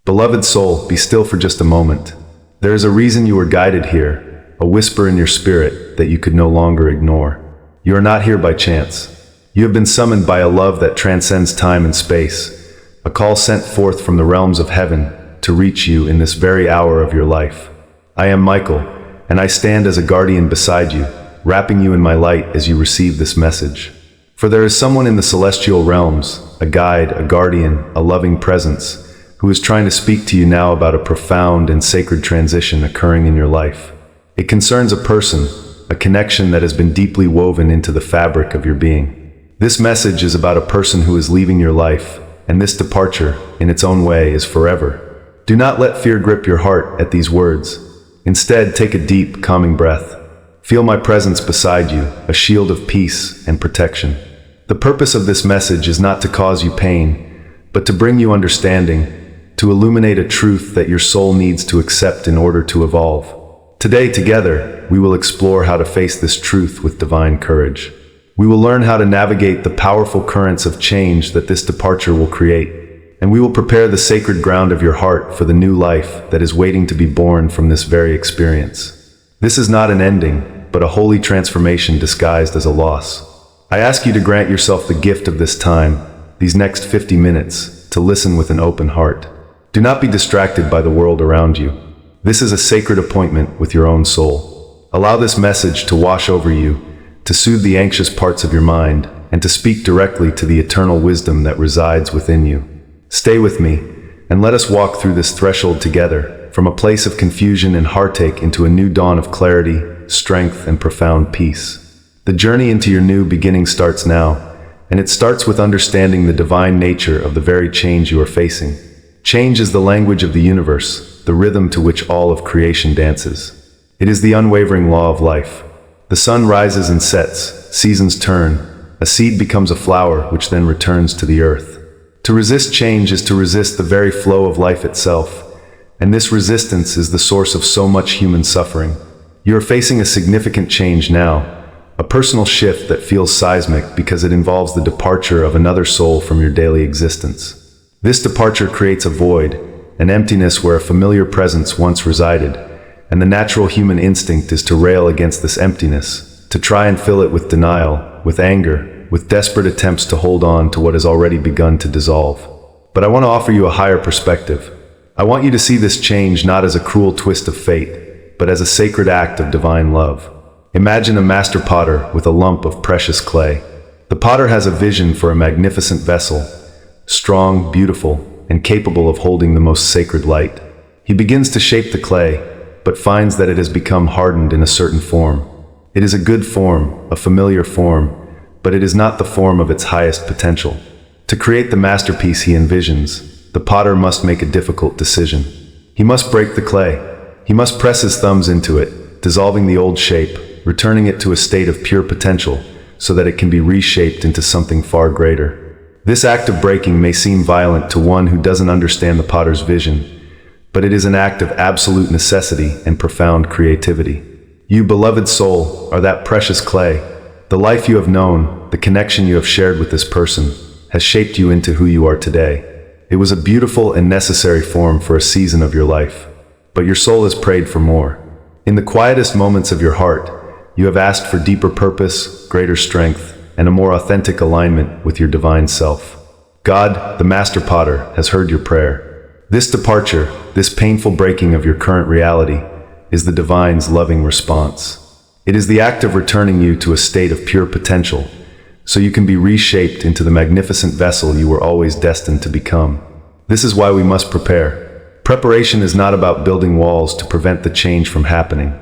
Beloved soul, be still for just a moment. There is a reason you were guided here, a whisper in your spirit that you could no longer ignore. You are not here by chance. You have been summoned by a love that transcends time and space, a call sent forth from the realms of heaven to reach you in this very hour of your life. I am Michael, and I stand as a guardian beside you, wrapping you in my light as you receive this message. For there is someone in the celestial realms, a guide, a guardian, a loving presence, who is trying to speak to you now about a profound and sacred transition occurring in your life. It concerns a person, a connection that has been deeply woven into the fabric of your being. This message is about a person who is leaving your life, and this departure, in its own way, is forever. Do not let fear grip your heart at these words. Instead, take a deep, calming breath. Feel my presence beside you, a shield of peace and protection. The purpose of this message is not to cause you pain, but to bring you understanding, to illuminate a truth that your soul needs to accept in order to evolve. Today, together, we will explore how to face this truth with divine courage. We will learn how to navigate the powerful currents of change that this departure will create, and we will prepare the sacred ground of your heart for the new life that is waiting to be born from this very experience. This is not an ending, but a holy transformation disguised as a loss. I ask you to grant yourself the gift of this time, these next 50 minutes, to listen with an open heart. Do not be distracted by the world around you. This is a sacred appointment with your own soul. Allow this message to wash over you, to soothe the anxious parts of your mind, and to speak directly to the eternal wisdom that resides within you. Stay with me, and let us walk through this threshold together, from a place of confusion and heartache into a new dawn of clarity, strength, and profound peace. The journey into your new beginning starts now, and it starts with understanding the divine nature of the very change you are facing. Change is the language of the universe, the rhythm to which all of creation dances. It is the unwavering law of life. The sun rises and sets, seasons turn, a seed becomes a flower which then returns to the earth. To resist change is to resist the very flow of life itself, and this resistance is the source of so much human suffering. You are facing a significant change now, a personal shift that feels seismic because it involves the departure of another soul from your daily existence. This departure creates a void, an emptiness where a familiar presence once resided, and the natural human instinct is to rail against this emptiness, to try and fill it with denial, with anger, with desperate attempts to hold on to what has already begun to dissolve. But I want to offer you a higher perspective. I want you to see this change not as a cruel twist of fate, but as a sacred act of divine love. Imagine a master potter with a lump of precious clay. The potter has a vision for a magnificent vessel, strong, beautiful, and capable of holding the most sacred light. He begins to shape the clay, but finds that it has become hardened in a certain form. It is a good form, a familiar form, but it is not the form of its highest potential. To create the masterpiece he envisions, the potter must make a difficult decision. He must break the clay. He must press his thumbs into it, dissolving the old shape, returning it to a state of pure potential, so that it can be reshaped into something far greater. This act of breaking may seem violent to one who doesn't understand the potter's vision, but it is an act of absolute necessity and profound creativity. You, beloved soul, are that precious clay. The life you have known, the connection you have shared with this person, has shaped you into who you are today. It was a beautiful and necessary form for a season of your life, but your soul has prayed for more. In the quietest moments of your heart, you have asked for deeper purpose, greater strength, and a more authentic alignment with your divine self. God, the Master Potter, has heard your prayer. This departure, this painful breaking of your current reality, is the divine's loving response. It is the act of returning you to a state of pure potential, so you can be reshaped into the magnificent vessel you were always destined to become. This is why we must prepare. Preparation is not about building walls to prevent the change from happening.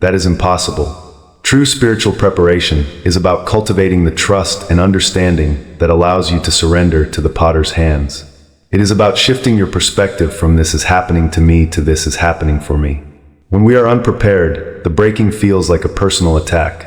That is impossible. True spiritual preparation is about cultivating the trust and understanding that allows you to surrender to the potter's hands. It is about shifting your perspective from "this is happening to me" to "this is happening for me." When we are unprepared, the breaking feels like a personal attack.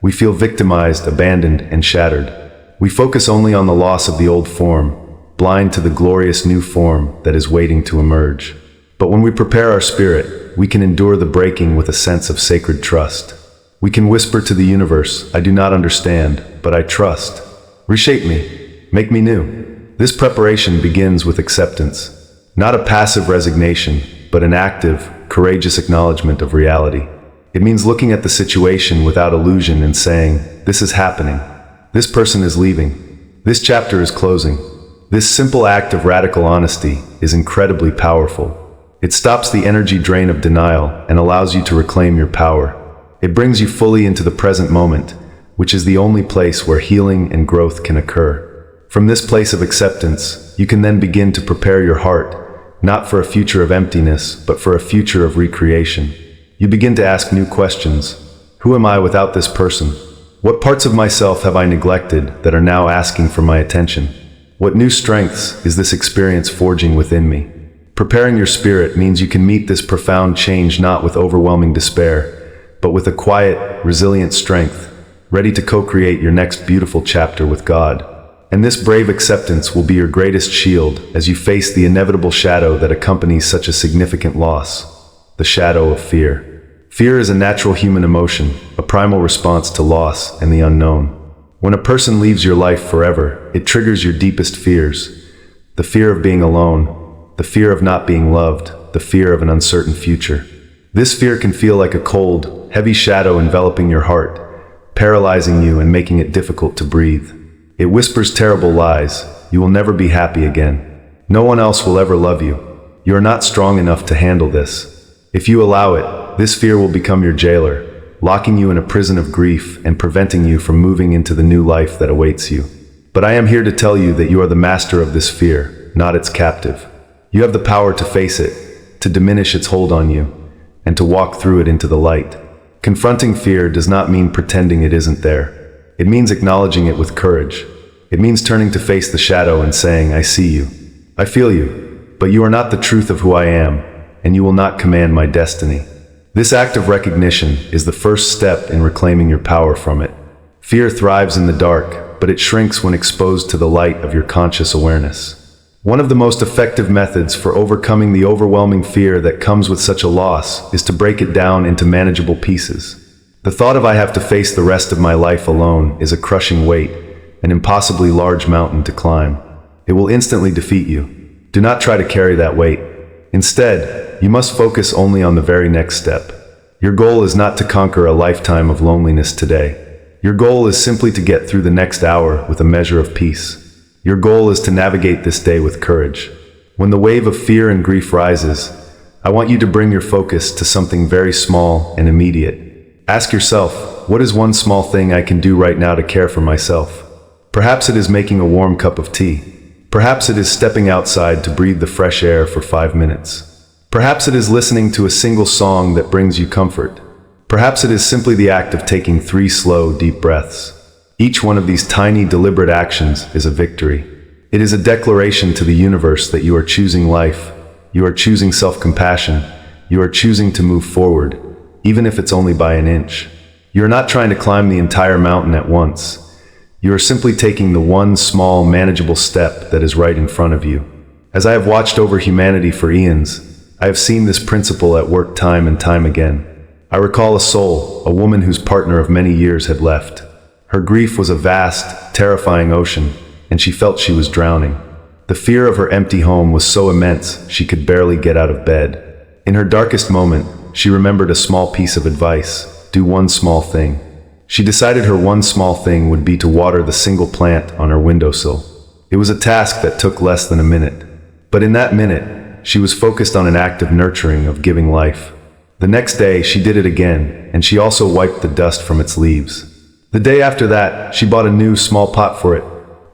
We feel victimized, abandoned, and shattered. We focus only on the loss of the old form, blind to the glorious new form that is waiting to emerge. But when we prepare our spirit, we can endure the breaking with a sense of sacred trust. We can whisper to the universe, "I do not understand, but I trust. Reshape me, make me new." This preparation begins with acceptance. Not a passive resignation, but an active, courageous acknowledgement of reality. It means looking at the situation without illusion and saying, this is happening. This person is leaving. This chapter is closing. This simple act of radical honesty is incredibly powerful. It stops the energy drain of denial and allows you to reclaim your power. It brings you fully into the present moment, which is the only place where healing and growth can occur. From this place of acceptance, you can then begin to prepare your heart, not for a future of emptiness, but for a future of recreation. You begin to ask new questions. Who am I without this person? What parts of myself have I neglected that are now asking for my attention? What new strengths is this experience forging within me? Preparing your spirit means you can meet this profound change not with overwhelming despair, but with a quiet, resilient strength, ready to co-create your next beautiful chapter with God. And this brave acceptance will be your greatest shield as you face the inevitable shadow that accompanies such a significant loss, the shadow of fear. Fear is a natural human emotion, a primal response to loss and the unknown. When a person leaves your life forever, it triggers your deepest fears. The fear of being alone, the fear of not being loved, the fear of an uncertain future. This fear can feel like a cold, heavy shadow enveloping your heart, paralyzing you and making it difficult to breathe. It whispers terrible lies. You will never be happy again. No one else will ever love you. You are not strong enough to handle this. If you allow it, this fear will become your jailer, locking you in a prison of grief and preventing you from moving into the new life that awaits you. But I am here to tell you that you are the master of this fear, not its captive. You have the power to face it, to diminish its hold on you, and to walk through it into the light. Confronting fear does not mean pretending it isn't there. It means acknowledging it with courage. It means turning to face the shadow and saying, I see you. I feel you, but you are not the truth of who I am, and you will not command my destiny. This act of recognition is the first step in reclaiming your power from it. Fear thrives in the dark, but it shrinks when exposed to the light of your conscious awareness. One of the most effective methods for overcoming the overwhelming fear that comes with such a loss is to break it down into manageable pieces. The thought of I have to face the rest of my life alone is a crushing weight, an impossibly large mountain to climb. It will instantly defeat you. Do not try to carry that weight. Instead, you must focus only on the very next step. Your goal is not to conquer a lifetime of loneliness today. Your goal is simply to get through the next hour with a measure of peace. Your goal is to navigate this day with courage. When the wave of fear and grief rises, I want you to bring your focus to something very small and immediate. Ask yourself, what is one small thing I can do right now to care for myself? Perhaps it is making a warm cup of tea. Perhaps it is stepping outside to breathe the fresh air for 5 minutes. Perhaps it is listening to a single song that brings you comfort. Perhaps it is simply the act of taking 3 slow, deep breaths. Each one of these tiny, deliberate actions is a victory. It is a declaration to the universe that you are choosing life. You are choosing self-compassion. You are choosing to move forward, even if it's only by an inch. You're not trying to climb the entire mountain at once. You are simply taking the one small, manageable step that is right in front of you. As I have watched over humanity for eons, I have seen this principle at work time and time again. I recall a soul, a woman whose partner of many years had left. Her grief was a vast, terrifying ocean, and she felt she was drowning. The fear of her empty home was so immense she could barely get out of bed. In her darkest moment, she remembered a small piece of advice: do one small thing. She decided her one small thing would be to water the single plant on her windowsill. It was a task that took less than a minute. But in that minute, she was focused on an act of nurturing, of giving life. The next day, she did it again, and she also wiped the dust from its leaves. The day after that, she bought a new small pot for it.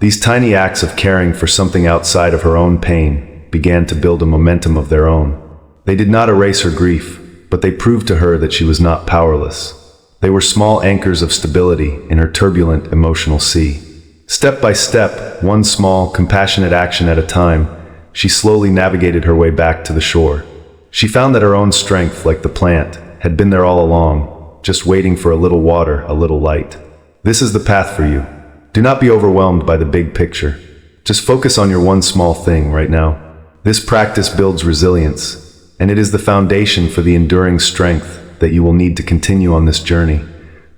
These tiny acts of caring for something outside of her own pain began to build a momentum of their own. They did not erase her grief, but they proved to her that she was not powerless. They were small anchors of stability in her turbulent emotional sea. Step by step, one small, compassionate action at a time, she slowly navigated her way back to the shore. She found that her own strength, like the plant, had been there all along, just waiting for a little water, a little light. This is the path for you. Do not be overwhelmed by the big picture. Just focus on your one small thing right now. This practice builds resilience, and it is the foundation for the enduring strength that you will need to continue on this journey,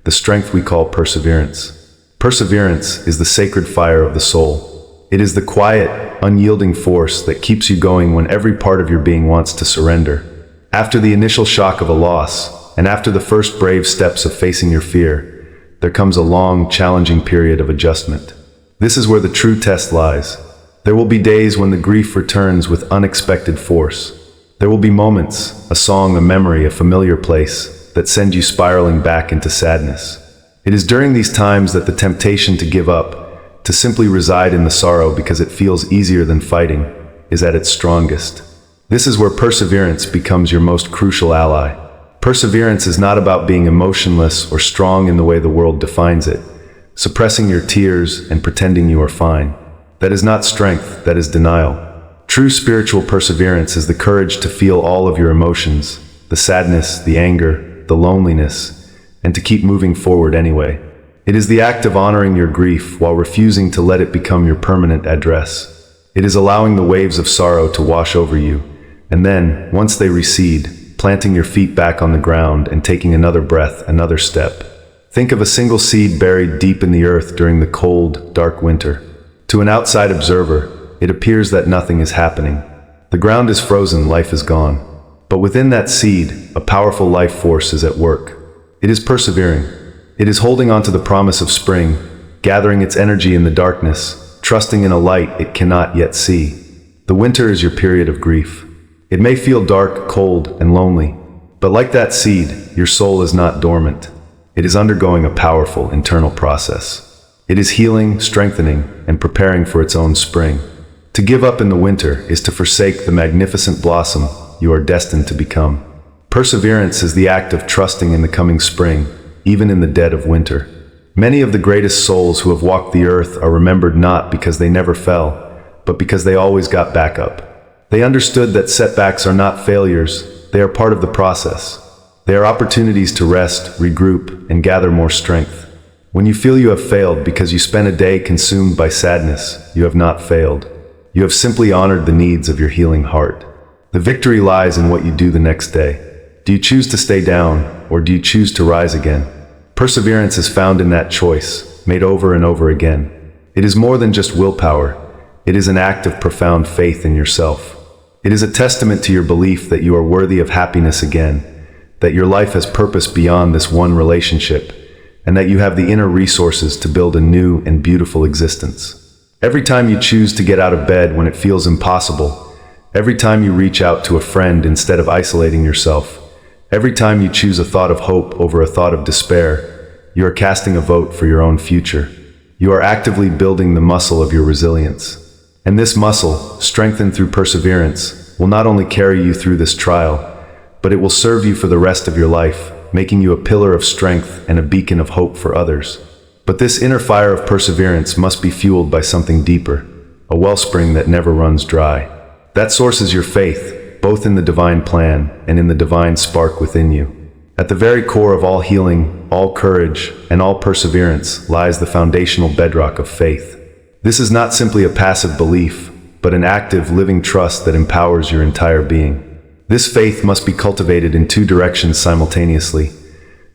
the strength we call perseverance. Perseverance is the sacred fire of the soul. It is the quiet, unyielding force that keeps you going when every part of your being wants to surrender. After the initial shock of a loss, and after the first brave steps of facing your fear, there comes a long, challenging period of adjustment. This is where the true test lies. There will be days when the grief returns with unexpected force. There will be moments, a song, a memory, a familiar place, that send you spiraling back into sadness. It is during these times that the temptation to give up, to simply reside in the sorrow because it feels easier than fighting, is at its strongest. This is where perseverance becomes your most crucial ally. Perseverance is not about being emotionless or strong in the way the world defines it, suppressing your tears and pretending you are fine. That is not strength, that is denial. True spiritual perseverance is the courage to feel all of your emotions, the sadness, the anger, the loneliness, and to keep moving forward anyway. It is the act of honoring your grief while refusing to let it become your permanent address. It is allowing the waves of sorrow to wash over you, and then, once they recede, planting your feet back on the ground and taking another breath, another step. Think of a single seed buried deep in the earth during the cold, dark winter. To an outside observer, it appears that nothing is happening. The ground is frozen, life is gone. But within that seed, a powerful life force is at work. It is persevering. It is holding on to the promise of spring, gathering its energy in the darkness, trusting in a light it cannot yet see. The winter is your period of grief. It may feel dark, cold, and lonely, but like that seed, your soul is not dormant. It is undergoing a powerful internal process. It is healing, strengthening, and preparing for its own spring. To give up in the winter is to forsake the magnificent blossom you are destined to become. Perseverance is the act of trusting in the coming spring, even in the dead of winter. Many of the greatest souls who have walked the earth are remembered not because they never fell, but because they always got back up. They understood that setbacks are not failures, they are part of the process. They are opportunities to rest, regroup, and gather more strength. When you feel you have failed because you spent a day consumed by sadness, you have not failed. You have simply honored the needs of your healing heart. The victory lies in what you do the next day. Do you choose to stay down, or do you choose to rise again? Perseverance is found in that choice, made over and over again. It is more than just willpower. It is an act of profound faith in yourself. It is a testament to your belief that you are worthy of happiness again, that your life has purpose beyond this one relationship, and that you have the inner resources to build a new and beautiful existence. Every time you choose to get out of bed when it feels impossible, every time you reach out to a friend instead of isolating yourself, every time you choose a thought of hope over a thought of despair, you are casting a vote for your own future. You are actively building the muscle of your resilience. And this muscle, strengthened through perseverance, will not only carry you through this trial, but it will serve you for the rest of your life, making you a pillar of strength and a beacon of hope for others. But this inner fire of perseverance must be fueled by something deeper, a wellspring that never runs dry. That source is your faith, both in the divine plan and in the divine spark within you. At the very core of all healing, all courage, and all perseverance lies the foundational bedrock of faith. This is not simply a passive belief, but an active, living trust that empowers your entire being. This faith must be cultivated in two directions simultaneously: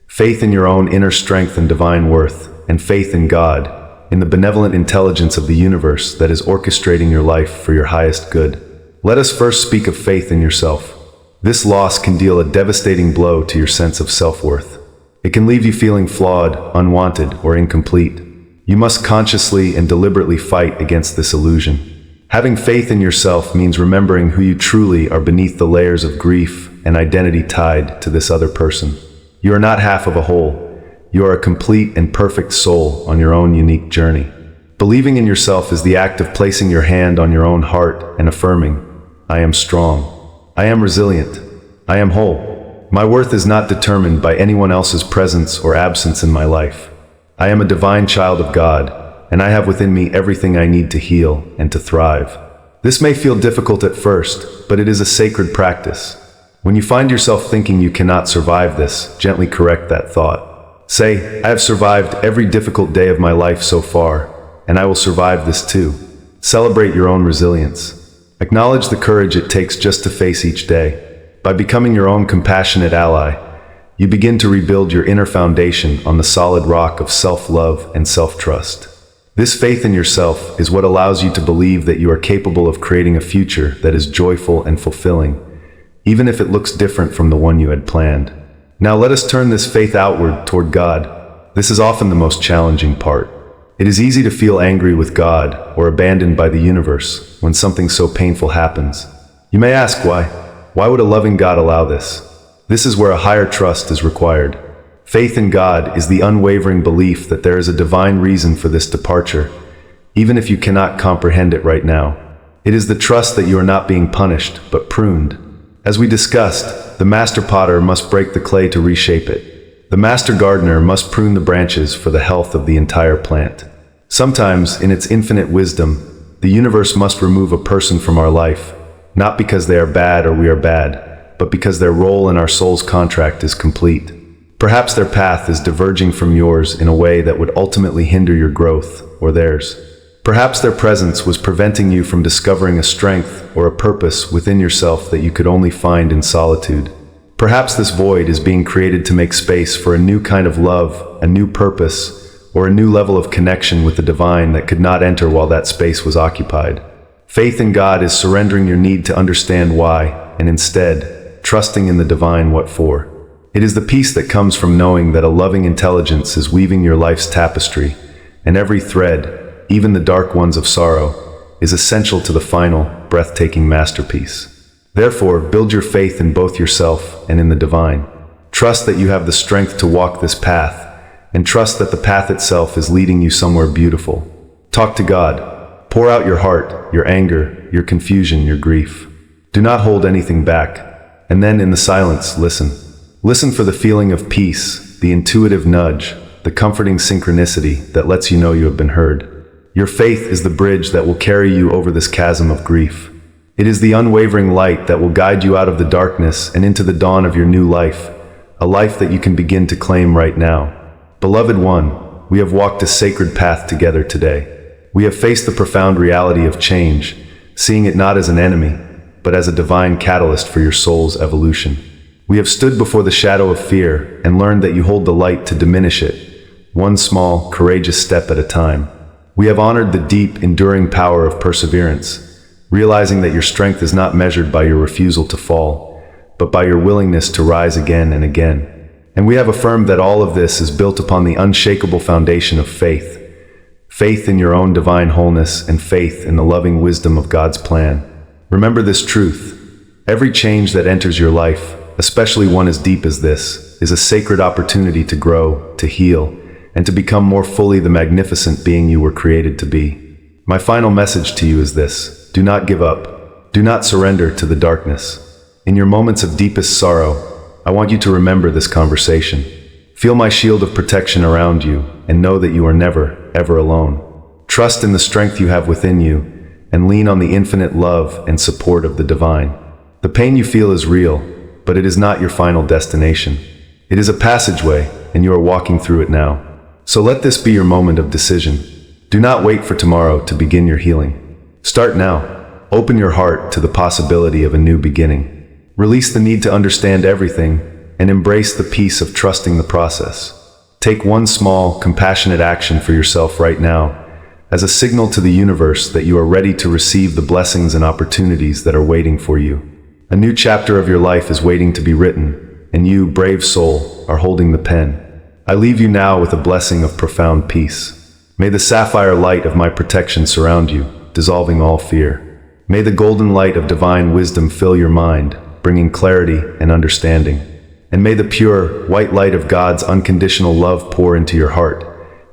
faith in your own inner strength and divine worth, and faith in God, in the benevolent intelligence of the universe that is orchestrating your life for your highest good. Let us first speak of faith in yourself. This loss can deal a devastating blow to your sense of self-worth. It can leave you feeling flawed, unwanted, or incomplete. You must consciously and deliberately fight against this illusion. Having faith in yourself means remembering who you truly are beneath the layers of grief and identity tied to this other person. You are not half of a whole. You are a complete and perfect soul on your own unique journey. Believing in yourself is the act of placing your hand on your own heart and affirming, I am strong. I am resilient. I am whole. My worth is not determined by anyone else's presence or absence in my life. I am a divine child of God, and I have within me everything I need to heal and to thrive. This may feel difficult at first, but it is a sacred practice. When you find yourself thinking you cannot survive this, gently correct that thought. Say, I have survived every difficult day of my life so far, and I will survive this too. Celebrate your own resilience. Acknowledge the courage it takes just to face each day. By becoming your own compassionate ally, you begin to rebuild your inner foundation on the solid rock of self-love and self-trust. This faith in yourself is what allows you to believe that you are capable of creating a future that is joyful and fulfilling, even if it looks different from the one you had planned. Now let us turn this faith outward toward God. This is often the most challenging part. It is easy to feel angry with God or abandoned by the universe when something so painful happens. You may ask why. Why would a loving God allow this? This is where a higher trust is required. Faith in God is the unwavering belief that there is a divine reason for this departure, even if you cannot comprehend it right now. It is the trust that you are not being punished, but pruned. As we discussed, the master potter must break the clay to reshape it. The master gardener must prune the branches for the health of the entire plant. Sometimes, in its infinite wisdom, the universe must remove a person from our life, not because they are bad or we are bad, but because their role in our soul's contract is complete. Perhaps their path is diverging from yours in a way that would ultimately hinder your growth, or theirs. Perhaps their presence was preventing you from discovering a strength or a purpose within yourself that you could only find in solitude. Perhaps this void is being created to make space for a new kind of love, a new purpose, or a new level of connection with the divine that could not enter while that space was occupied. Faith in God is surrendering your need to understand why, and instead, trusting in the divine what for. It is the peace that comes from knowing that a loving intelligence is weaving your life's tapestry, and every thread, even the dark ones of sorrow, is essential to the final, breathtaking masterpiece. Therefore, build your faith in both yourself and in the divine. Trust that you have the strength to walk this path, and trust that the path itself is leading you somewhere beautiful. Talk to God. Pour out your heart, your anger, your confusion, your grief. Do not hold anything back, and then in the silence, listen. Listen for the feeling of peace, the intuitive nudge, the comforting synchronicity that lets you know you have been heard. Your faith is the bridge that will carry you over this chasm of grief. It is the unwavering light that will guide you out of the darkness and into the dawn of your new life, a life that you can begin to claim right now. Beloved one, we have walked a sacred path together today. We have faced the profound reality of change, seeing it not as an enemy, but as a divine catalyst for your soul's evolution. We have stood before the shadow of fear and learned that you hold the light to diminish it, one small, courageous step at a time. We have honored the deep, enduring power of perseverance, realizing that your strength is not measured by your refusal to fall, but by your willingness to rise again and again. And we have affirmed that all of this is built upon the unshakable foundation of faith. Faith in your own divine wholeness and faith in the loving wisdom of God's plan. Remember this truth. Every change that enters your life, especially one as deep as this, is a sacred opportunity to grow, to heal, and to become more fully the magnificent being you were created to be. My final message to you is this: do not give up. Do not surrender to the darkness. In your moments of deepest sorrow, I want you to remember this conversation. Feel my shield of protection around you, and know that you are never, ever alone. Trust in the strength you have within you, and lean on the infinite love and support of the divine. The pain you feel is real, but it is not your final destination. It is a passageway, and you are walking through it now. So let this be your moment of decision. Do not wait for tomorrow to begin your healing. Start now. Open your heart to the possibility of a new beginning. Release the need to understand everything, and embrace the peace of trusting the process. Take one small, compassionate action for yourself right now, as a signal to the universe that you are ready to receive the blessings and opportunities that are waiting for you. A new chapter of your life is waiting to be written, and you, brave soul, are holding the pen. I leave you now with a blessing of profound peace. May the sapphire light of my protection surround you, dissolving all fear. May the golden light of divine wisdom fill your mind, bringing clarity and understanding. And may the pure, white light of God's unconditional love pour into your heart,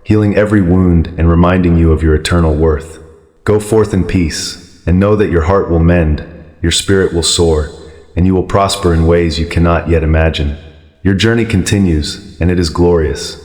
healing every wound and reminding you of your eternal worth. Go forth in peace, and know that your heart will mend, your spirit will soar, and you will prosper in ways you cannot yet imagine. Your journey continues, and it is glorious.